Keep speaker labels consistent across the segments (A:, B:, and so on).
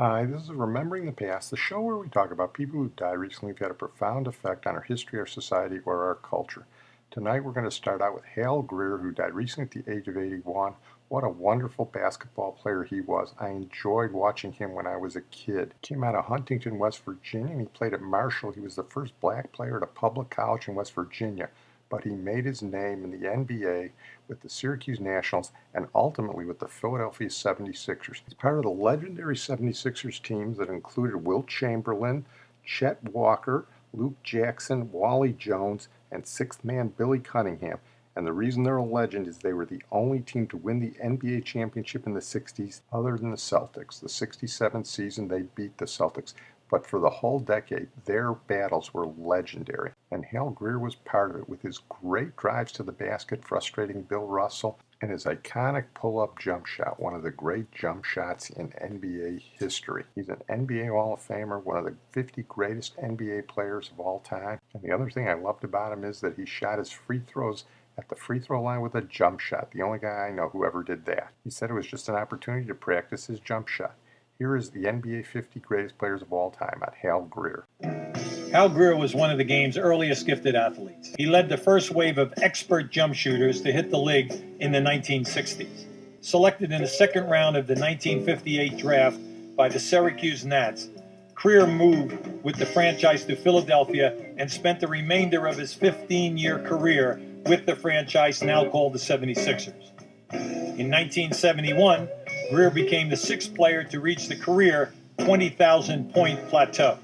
A: Hi, this is Remembering the Past, the show where we talk about people who died recently who've had a profound effect on our history, our society, or our culture. Tonight we're going to start out with Hal Greer, who died recently at the age of 81. What a wonderful basketball player he was. I enjoyed watching him when I was a kid. He came out of Huntington, West Virginia, and he played at Marshall. He was the first black player at a public college in West Virginia, but he made his name in the NBA with the Syracuse Nationals and ultimately with the Philadelphia 76ers. He's part of the legendary 76ers teams that included Wilt Chamberlain, Chet Walker, Luke Jackson, Wally Jones, and sixth man Billy Cunningham. And the reason they're a legend is they were the only team to win the NBA championship in the 60s other than the Celtics. The 67 season, they beat the Celtics. But for the whole decade, their battles were legendary. And Hal Greer was part of it with his great drives to the basket, frustrating Bill Russell, and his iconic pull-up jump shot, one of the great jump shots in NBA history. He's an NBA Hall of Famer, one of the 50 greatest NBA players of all time. And the other thing I loved about him is that he shot his free throws at the free throw line with a jump shot. The only guy I know who ever did that. He said it was just an opportunity to practice his jump shot. Here is the NBA 50 greatest players of all time on Hal Greer.
B: Hal Greer was one of the game's earliest gifted athletes. He led the first wave of expert jump shooters to hit the league in the 1960s. Selected in the second round of the 1958 draft by the Syracuse Nats, Greer moved with the franchise to Philadelphia and spent the remainder of his 15-year career with the franchise now called the 76ers. In 1971, Greer became the sixth player to reach the career 20,000-point plateau.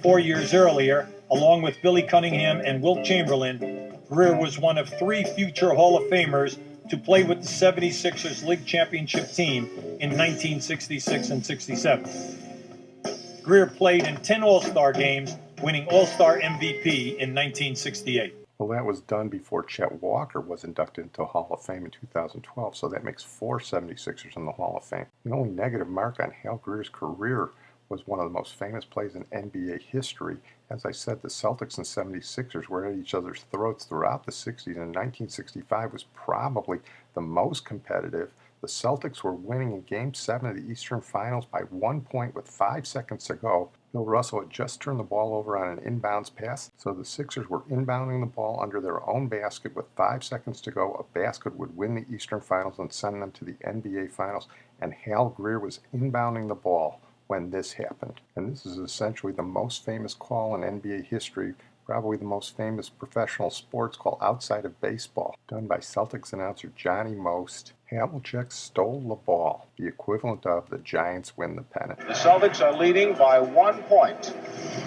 B: 4 years earlier, along with Billy Cunningham and Wilt Chamberlain, Greer was one of three future Hall of Famers to play with the 76ers League Championship team in 1966 and 67. Greer played in 10 All-Star games, winning All-Star MVP in 1968.
A: Well, that was done before Chet Walker was inducted into the Hall of Fame in 2012, so that makes 4 76ers in the Hall of Fame. The only negative mark on Hal Greer's career was one of the most famous plays in NBA history. As I said, the Celtics and 76ers were at each other's throats throughout the 60s, and 1965 was probably the most competitive. The Celtics were winning in Game 7 of the Eastern Finals by 1 point with 5 seconds to go. Bill Russell had just turned the ball over on an inbounds pass, so the Sixers were inbounding the ball under their own basket with 5 seconds to go. A basket would win the Eastern Finals and send them to the NBA Finals, and Hal Greer was inbounding the ball when this happened. And this is essentially the most famous call in NBA history, probably the most famous professional sports call outside of baseball, done by Celtics announcer Johnny Most. Havlicek stole the ball, the equivalent of the Giants win the pennant.
C: The Celtics are leading by 1 point,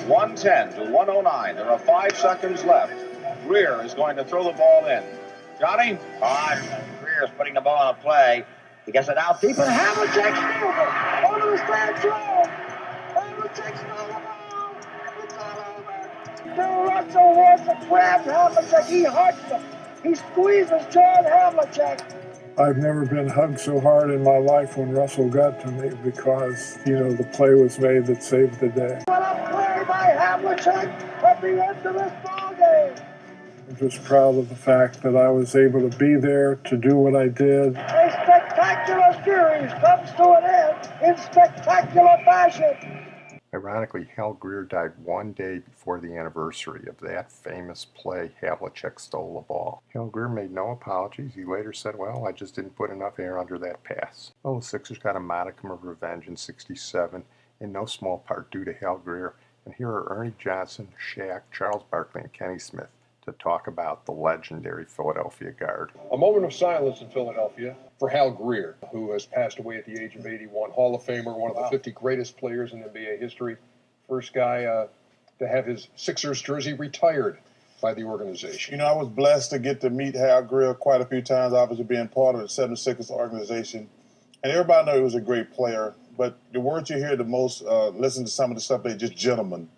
C: 110 to 109. There are 5 seconds left. Greer is going to throw the ball in. Johnny?
D: Greer is putting the ball on a play. He gets it out deep, and Havlicek steals it over the stand throw. Havlicek stole the ball. It's all over. Bill Russell wants to grab Havlicek. He hugs him. He squeezes John Havlicek.
E: I've never been hugged so hard in my life when Russell got to me because, the play was made that saved the day.
D: What a play by Havlicek at the end of this ball game.
E: I'm just proud of the fact that I was able to be there to do what I did.
D: A spectacular series comes to an end in spectacular fashion.
A: Ironically, Hal Greer died 1 day before the anniversary of that famous play, Havlicek stole the ball. Hal Greer made no apologies. He later said, well, I just didn't put enough air under that pass. Well, the Sixers got a modicum of revenge in 67, in no small part due to Hal Greer. And here are Ernie Johnson, Shaq, Charles Barkley, and Kenny Smith to talk about the legendary Philadelphia guard.
F: A moment of silence in Philadelphia for Hal Greer, who has passed away at the age of 81. Hall of Famer, one of the 50 greatest players in NBA history. First guy to have his Sixers jersey retired by the organization.
G: I was blessed to get to meet Hal Greer quite a few times, obviously being part of the 76ers organization. And everybody knows he was a great player. But the words you hear the most, listen to some of the stuff, they're just gentlemen.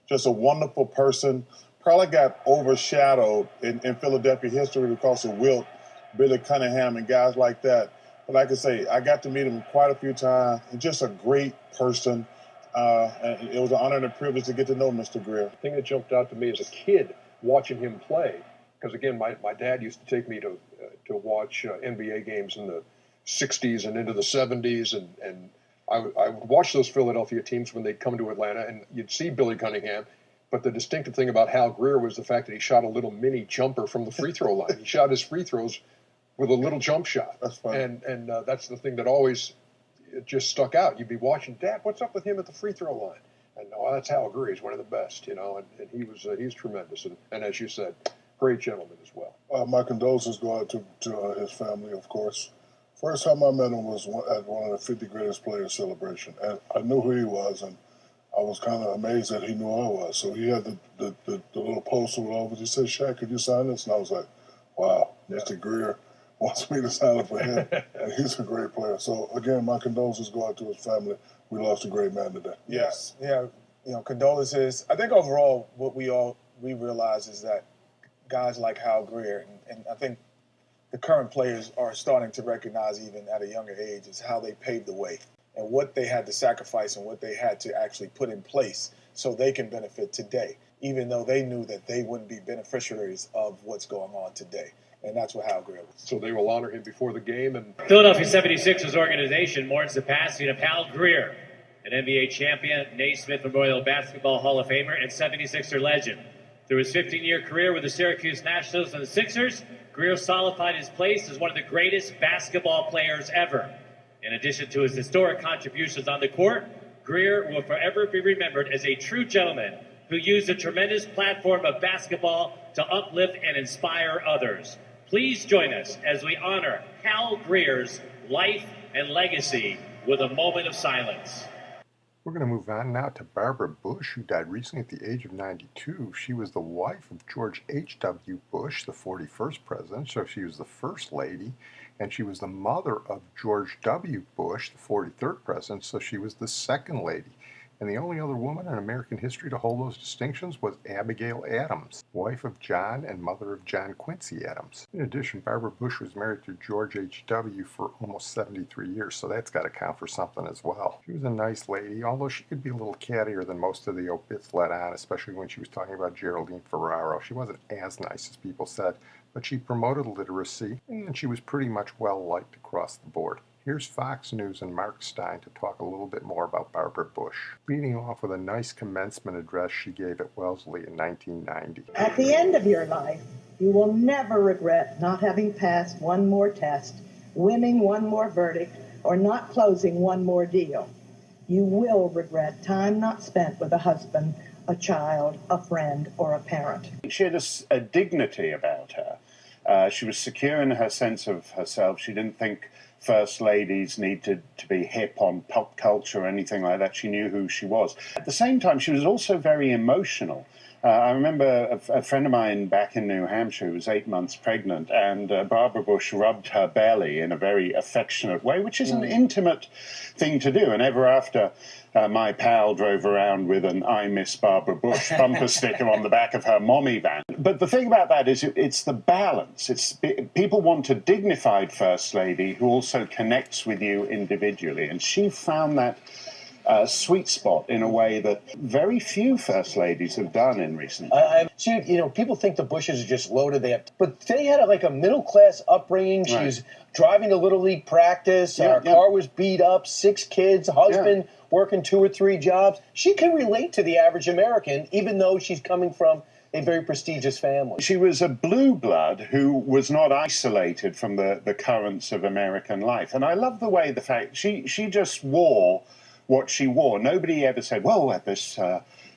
G: Just a wonderful person. Probably got overshadowed in Philadelphia history because of Wilt, Billy Cunningham, and guys like that. But like I say, I got to meet him quite a few times. And just a great person. And it was an honor and a privilege to get to know Mr. Greer.
F: The thing that jumped out to me as a kid watching him play, because again, my dad used to take me to watch NBA games in the 60s and into the 70s, and I would watch those Philadelphia teams when they'd come to Atlanta, and you'd see Billy Cunningham. But the distinctive thing about Hal Greer was the fact that he shot a little mini jumper from the free throw line. He shot his free throws with a little jump shot.
G: That's funny.
F: And that's the thing that always just stuck out. You'd be watching, Dad, what's up with him at the free throw line? And that's Hal Greer. He's one of the best, and he's tremendous. And as you said, great gentleman as well.
E: My condolences go out to his family, of course. First time I met him was at one of the 50 Greatest Players celebration, and I knew who he was, and I was kind of amazed that he knew I was. So he had the little poster with all of it. He said, Shaq, could you sign this? And I was like, wow, Mr. Greer wants me to sign it for him, and he's a great player. So, again, my condolences go out to his family. We lost a great man today.
H: Yes. Yeah, condolences. I think overall what we realize is that guys like Hal Greer, and I think the current players are starting to recognize even at a younger age is how they paved the way and what they had to sacrifice and what they had to actually put in place so they can benefit today, even though they knew that they wouldn't be beneficiaries of what's going on today. And that's what Hal Greer was.
F: So they will honor him before the game. And
I: Philadelphia 76ers organization mourns the passing of Hal Greer, an NBA champion, Naismith Memorial Basketball Hall of Famer, and 76er legend. Through his 15-year career with the Syracuse Nationals and the Sixers, Greer solidified his place as one of the greatest basketball players ever. In addition to his historic contributions on the court, Greer will forever be remembered as a true gentleman who used the tremendous platform of basketball to uplift and inspire others. Please join us as we honor Hal Greer's life and legacy with a moment of silence.
A: We're going to move on now to Barbara Bush, who died recently at the age of 92. She was the wife of George H.W. Bush, the 41st president, so she was the first lady, and she was the mother of George W. Bush, the 43rd president, so she was the second lady. And the only other woman in American history to hold those distinctions was Abigail Adams, wife of John and mother of John Quincy Adams. In addition, Barbara Bush was married to George H.W. for almost 73 years, so that's got to count for something as well. She was a nice lady, although she could be a little cattier than most of the obits let on, especially when she was talking about Geraldine Ferraro. She wasn't as nice as people said, but she promoted literacy, and she was pretty much well-liked across the board. Here's Fox News and Mark Stein to talk a little bit more about Barbara Bush, leading off with a nice commencement address she gave at Wellesley in 1990.
J: At the end of your life, you will never regret not having passed one more test, winning one more verdict, or not closing one more deal. You will regret time not spent with a husband, a child, a friend, or a parent.
K: She had a dignity about her. She was secure in her sense of herself. She didn't think first ladies needed to be hip on pop culture or anything like that. She knew who she was. At the same time, she was also very emotional. I remember a friend of mine back in New Hampshire who was 8 months pregnant, and Barbara Bush rubbed her belly in a very affectionate way, which is an intimate thing to do. And ever after, my pal drove around with an I Miss Barbara Bush bumper sticker on the back of her mommy van. But the thing about that is it's the balance. People want a dignified first lady who also connects with you individually. And she found that sweet spot in a way that very few first ladies have done in recent times.
L: People think the Bushes are just loaded. But they had a middle class upbringing. She was driving to Little League practice. Her car was beat up. 6 kids. Husband working 2 or 3 jobs. She can relate to the average American, even though she's coming from a very prestigious family.
K: She was a blue blood who was not isolated from the currents of American life. And I love the way she just wore what she wore. Nobody ever said, well, at this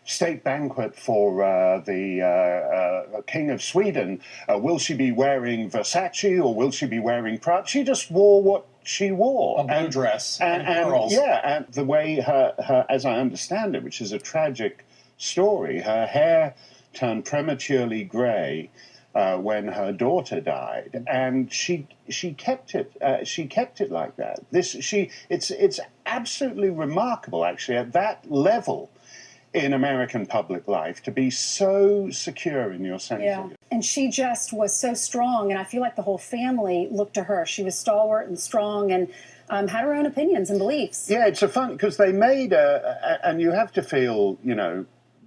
K: state banquet for the King of Sweden, will she be wearing Versace or will she be wearing Prada? She just wore what she wore.
L: A blue dress
K: and
L: pearls.
K: Yeah, and the way her, as I understand it, which is a tragic story, her hair turned prematurely gray when her daughter died, and she kept it. She kept it like that. It's absolutely remarkable, actually, at that level in American public life to be so secure in your sense of it.
M: And she just was so strong, and I feel like the whole family looked to her. She was stalwart and strong, and had her own opinions and beliefs.
K: Yeah, it's a fun because they made and you have to feel,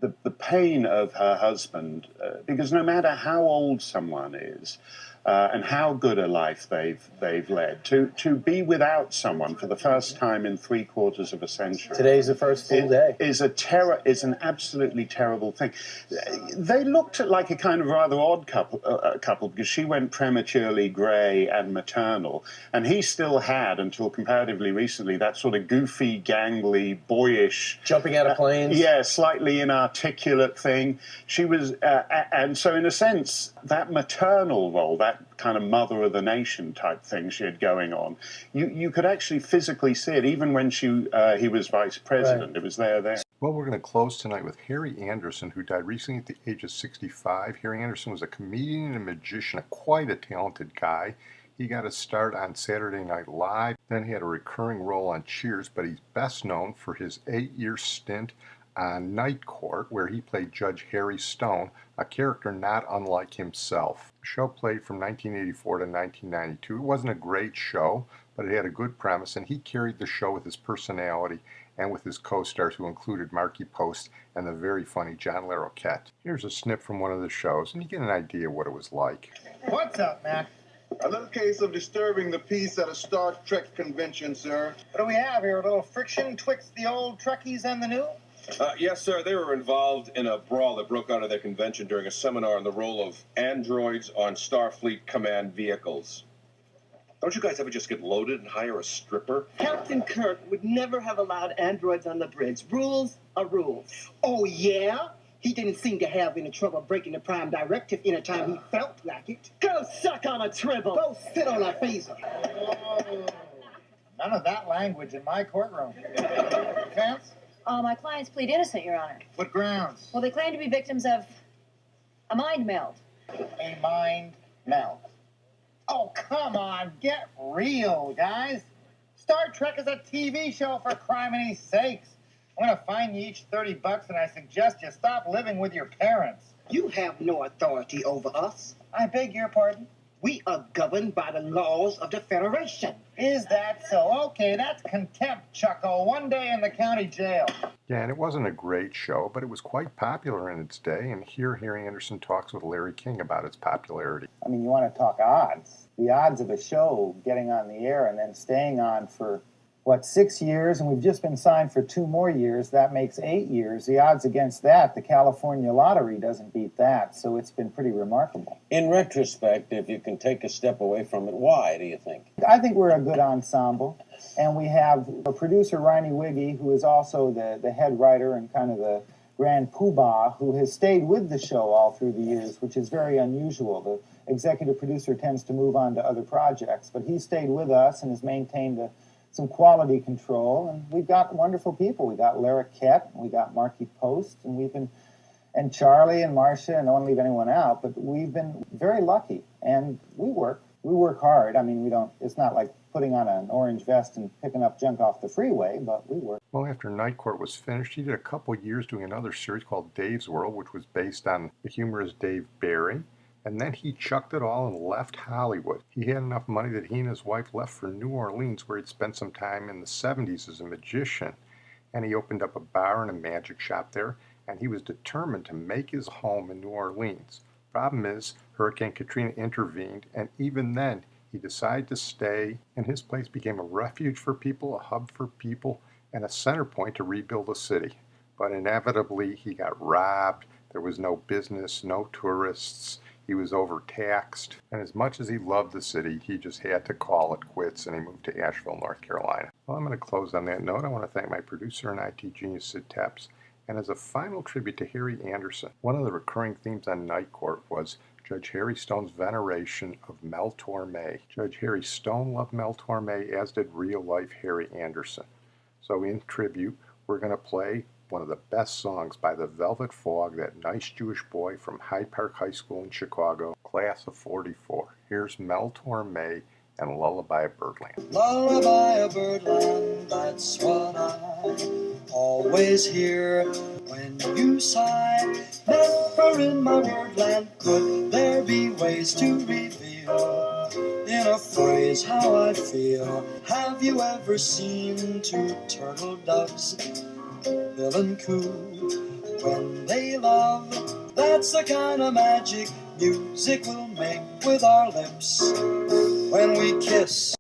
K: the pain of her husband, because no matter how old someone is, and how good a life they've led. To be without someone for the first time in 3/4 of a century.
L: Today's the first full day.
K: Is an absolutely terrible thing. They looked at like a kind of rather odd couple because she went prematurely grey and maternal, and he still had, until comparatively recently, that sort of goofy, gangly, boyish,
L: jumping out of planes.
K: Yeah, slightly inarticulate thing. She was, and so in a sense, that maternal role, that kind of mother of the nation type thing she had going on, you could actually physically see it even when he was vice president. Right. It was there.
A: Well, we're going to close tonight with Harry Anderson, who died recently at the age of 65. Harry Anderson was a comedian and a magician, quite a talented guy. He got a start on Saturday Night Live, then he had a recurring role on Cheers, but he's best known for his 8-year stint on Night Court, where he played Judge Harry Stone, a character not unlike himself. The show played from 1984 to 1992. It wasn't a great show, but it had a good premise, and he carried the show with his personality and with his co-stars, who included Marky Post and the very funny John Larroquette. Here's a snip from one of the shows, and you get an idea of what it was like.
N: What's up, Mac? A little case of disturbing the peace at a Star Trek convention, sir.
O: What do we have here? A little friction twixt the old Trekkies and the new?
P: Yes, sir. They were involved in a brawl that broke out of their convention during a seminar on the role of androids on Starfleet command vehicles. Don't you guys ever just get loaded and hire a stripper?
Q: Captain Kirk would never have allowed androids on the bridge. Rules are rules. Oh, yeah? He didn't seem to have any trouble breaking the Prime Directive anytime he felt like it. Go suck on a tribble. Go sit on a phaser.
O: Oh, none of that language in my courtroom. Defense?
R: My clients plead innocent, Your Honor.
O: What grounds?
R: Well, they claim to be victims of a mind meld.
O: A mind meld. Oh, come on. Get real, guys. Star Trek is a TV show, for criminy sakes. I'm going to fine you each $30, and I suggest you stop living with your parents.
Q: You have no authority over us.
O: I beg your pardon?
Q: We are governed by the laws of the Federation.
O: Is that so? Okay, that's contempt, Chucko. 1 day in the county jail.
A: Yeah, and it wasn't a great show, but it was quite popular in its day, and here Harry Anderson talks with Larry King about its popularity.
S: I mean, you want to talk odds. The odds of a show getting on the air and then staying on for, 6 years, and we've just been signed for 2 more years. That makes 8 years. The odds against that, the California lottery doesn't beat that, so it's been pretty remarkable.
T: In retrospect, if you can take a step away from it, why, do you think?
S: I think we're a good ensemble, and we have a producer, Riney Wiggy, who is also the head writer and kind of the grand poobah, who has stayed with the show all through the years, which is very unusual. The executive producer tends to move on to other projects, but he stayed with us and has maintained some quality control, and we've got wonderful people. We got Larroquette, we got Marky Post, and Charlie and Marcia, and I don't want to leave anyone out, but we've been very lucky, and we work hard. I mean, it's not like putting on an orange vest and picking up junk off the freeway, but we work.
A: Well, after Night Court was finished, he did a couple years doing another series called Dave's World, which was based on the humorist Dave Barry. And then he chucked it all and left Hollywood. He had enough money that he and his wife left for New Orleans, where he'd spent some time in the 70s as a magician. And he opened up a bar and a magic shop there, and he was determined to make his home in New Orleans. Problem is, Hurricane Katrina intervened, and even then, he decided to stay, and his place became a refuge for people, a hub for people, and a center point to rebuild the city. But inevitably, he got robbed. There was no business, no tourists. He was overtaxed, and as much as he loved the city, he just had to call it quits, and he moved to Asheville, North Carolina. Well, I'm going to close on that note. I want to thank my producer and IT genius, Sid Tepps. And as a final tribute to Harry Anderson, one of the recurring themes on Night Court was Judge Harry Stone's veneration of Mel Torme. Judge Harry Stone loved Mel Torme, as did real-life Harry Anderson. So in tribute, we're going to play one of the best songs by the Velvet Fog, that nice Jewish boy from Hyde Park High School in Chicago, class of '44. Here's Mel Torme and Lullaby of Birdland.
U: Lullaby of Birdland, that's what I always hear when you sigh. Never in my birdland could there be ways to reveal in a phrase how I feel. Have you ever seen 2 turtle doves, bill and coo, when they love? That's the kind of magic music we'll make with our lips when we kiss.